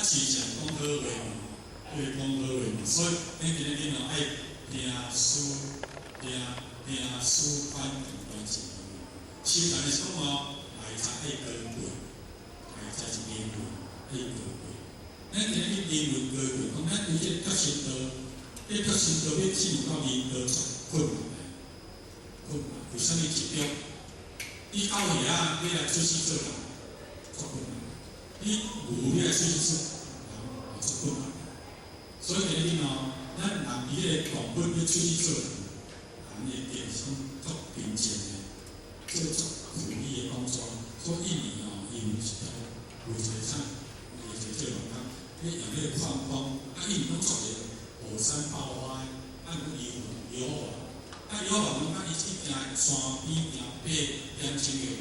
市场讲好话嘛，对讲好话嘛，所以咱今日你爱听书翻等关系。书但是讲哦，爱才爱高贵，爱才是英文，爱高贵。咱今日英文高贵，讲咱伫这决心道，这决心道要进入到民道足困难的，困难。为什么集中？你到遐你来出世做人，足困难。你牛你来出世做人，足困难。所以今日哦，咱人伫迄个广本要出世做人，人的人生足平静的，做足苦力的工作。所以印尼哦，印尼是条有一个啥，有一个叫人讲，你用迄个矿工，印尼拢做个火山爆发，硫磺，硫磺讲伊去行山边行爬2千个路，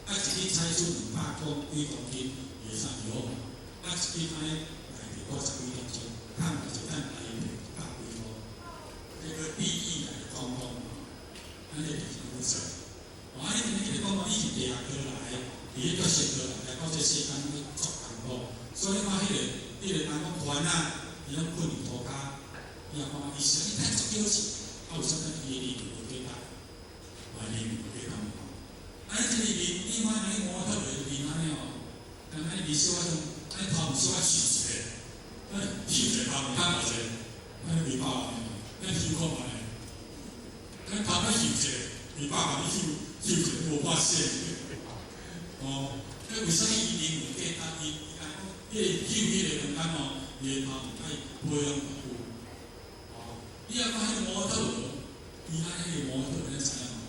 一日采出200几公斤的啥硫磺，一日安尼来伫50几点钟，看就等来100几块，这个利益来矿工，安尼就是如此。安尼今日讲以前地下过来，伊个决心过来到这世间去做艰苦，所以看迄个人讲团啊，伊拢困伫涂骹，伊也讲伊实际太足少钱。有啥物伊的利润有几大？利润有几大嘛？这个利，你看那模特的利安尼哦，但那利小种，头唔小收一个，收一个头唔干偌济，利百万，收看卖，头要收一个，200万你收一个无发现，为啥伊利润几大？伊讲，迄个收迄个人讲哦，伊的头唔爱培养好。你要看迄个模特儿，伊安尼个模特儿，你知影无？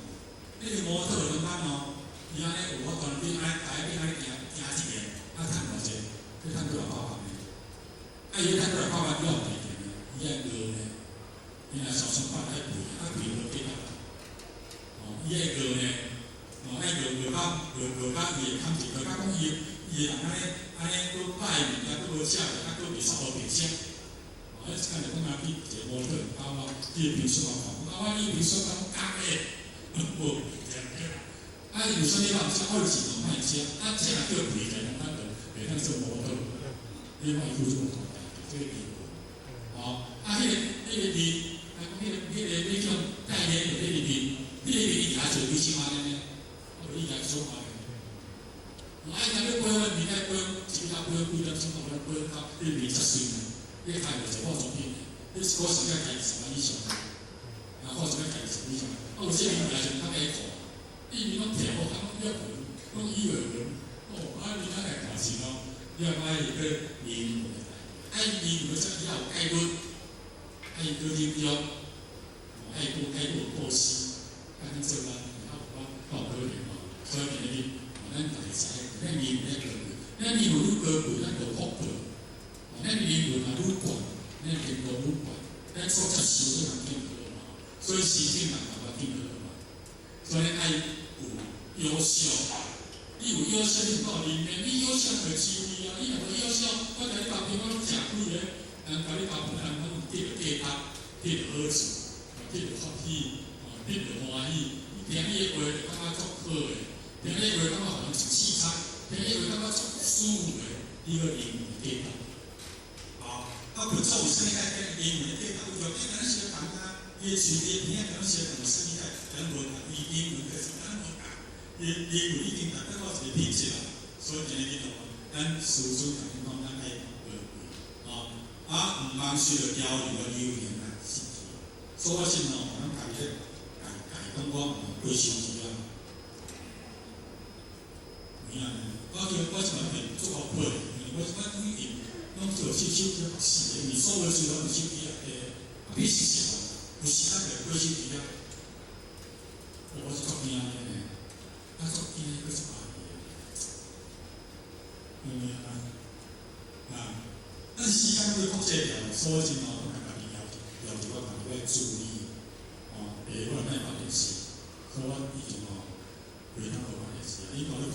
迄个模特儿讲哦，伊安尼有法度，你安台边安尼行1年，赚偌济？你赚几200万呢？伊赚几200万，你有赔钱呢？伊爱饿呢？伊若上上班爱赔，赔落几大？伊爱饿呢？爱饿到伊会趁钱，饿到讲伊人安尼佫歹物，佫无食，佫袂使无平息。看着讲去一个模特包啊，伊个平数啊，包伊平数讲假的，无这样有啥物人说爱钱同歹钱，这若叫赔钱，咱就袂当做模特。你看伊付出多大，这个利润。迄个利，你讲代言的迄个利，迄个利也做几千万呢？伊也做万呢。今日买你来买，一家买几两千块，买到你20岁呢？你开就化妆品，你果实要开10万以上，化妆要开10万以上，有些人来就较爱看，伊讲听无，讲要闻，讲以为闻，你较爱看是咯，你要爱个面，爱面个则要有戒律，爱个忍让，爱个过失，安尼做啦，好可怜哦。所以今日咱大家知，咱面要高贵，咱面有愈高贵，咱就福报。咱利润也愈悬，咱经过愈悬，咱所接受的人更多嘛，所以时间人也更多嘛。所以爱有优秀，你有优秀，你到里面，你优秀就收你啊！你若无优秀，我甲你交朋友食几个，人甲你交朋友，人得着价值，得着好处，得着福气，得着欢喜。你听你的话，就感觉足好的；听你的话，感觉好像足气场；听你的话，感觉足舒服的。你个利润价值。包括做生意在跟英文的对答，有啲人学堂啊，也学的，你也可能学什么生意在人文啊，英文的是人文啊，英文已经达到一个品质了，所以今日呢，咱师尊同你讲，咱爱唔通需要交流的语言啊，是的。所以我先哦，咱讲讲我唔会生气啊，我是蛮会做好配，我注意。拢做手机是的，你所有事拢是手机啊，必须是哦，有时间就过手机啊。我是做边啊呢？做边个是嘛？但是时间会国际条，所以真哦，我家己要求我家己要注意我来办件事，所以我以前袂当做办件事，你讲你讲，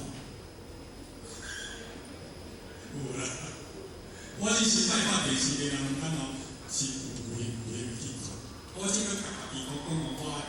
有啦。我以前卖发电视的人，是有去看。我这个家己讲我。